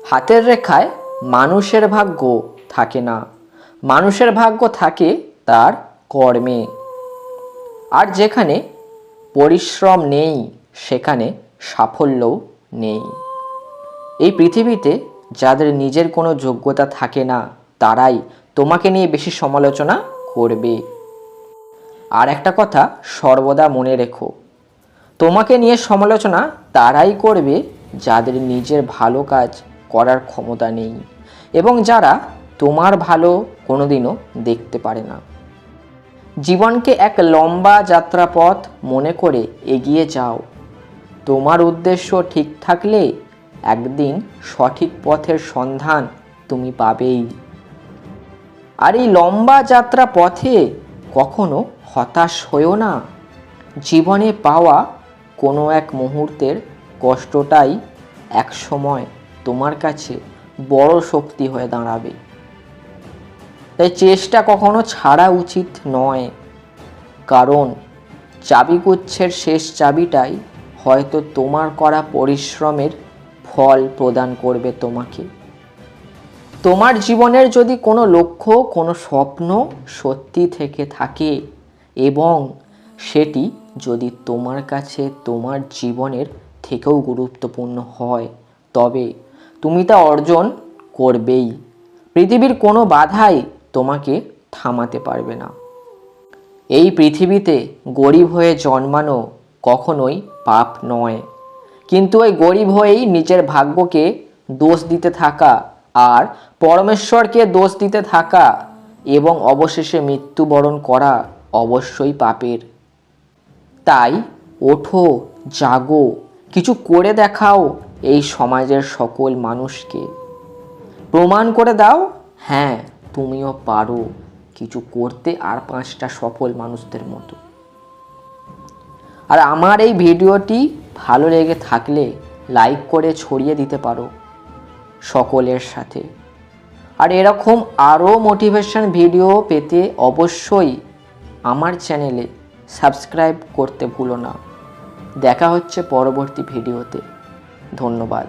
হাতের রেখায় মানুষের ভাগ্য থাকে না, মানুষের ভাগ্য থাকে তার কর্মে। আর যেখানে পরিশ্রম নেই সেখানে সাফল্যও নেই। এই পৃথিবীতে যাদের নিজের কোনো যোগ্যতা থাকে না তারাই তোমাকে নিয়ে বেশি সমালোচনা করবে। আর একটা কথা সর্বদা মনে রেখো, তোমাকে নিয়ে সমালোচনা তারাই করবে যাদের নিজের ভালো কাজ করার ক্ষমতা নেই এবং যারা তোমার ভালো কোনোদিনও দেখতে পারে না। জীবনকে এক লম্বা যাত্রাপথ মনে করে এগিয়ে যাও। তোমার উদ্দেশ্য ঠিক থাকলে একদিন সঠিক পথের সন্ধান তুমি পাবেই। আর এই লম্বা যাত্রা পথে কখনো হতাশ হয়েও না। জীবনে পাওয়া কোনো এক মুহূর্তের কষ্টটাই একসময় তোমার কাছে বড় শক্তি হয়ে দাঁড়াবে। তাই চেষ্টা কখনো ছাড়া উচিত নয়, কারণ চাবিগুচ্ছের শেষ চাবিটাই হয়তো তোমার করা পরিশ্রমের ফল প্রদান করবে তোমাকে। তোমার জীবনের যদি কোনো লক্ষ্য, কোনো স্বপ্ন সত্যি থেকে থাকে এবং সেটি যদি তোমার কাছে তোমার জীবনের থেকেও গুরুত্বপূর্ণ হয়, তবে তুমি তা অর্জন করবেই। পৃথিবীর কোনো বাধাই তোমাকে থামাতে পারবে না। এই পৃথিবীতে গরিব হয়ে জন্মানো কখনোই পাপ নয়, কিন্তু ওই গরিব হয়েই নিজের ভাগ্যকে দোষ দিতে থাকা আর পরমেশ্বরকে দোষ দিতে থাকা এবং অবশেষে মৃত্যুবরণ করা অবশ্যই পাপের। তাই ওঠো, জাগো, কিছু করে দেখাও এই সমাজের সকল মানুষকে। প্রমাণ করে দাও, হ্যাঁ তুমিও পারো কিছু করতে আর 5টা সফল মানুষদের মতো। আর আমার এই ভিডিওটি ভালো লেগে থাকলে লাইক করে ছড়িয়ে দিতে পারো সকলের সাথে। আর এরকম আরও মোটিভেশন ভিডিও পেতে অবশ্যই আমার চ্যানেলে সাবস্ক্রাইব করতে ভুলো না। দেখা হচ্ছে পরবর্তী ভিডিওতে। ধন্যবাদ।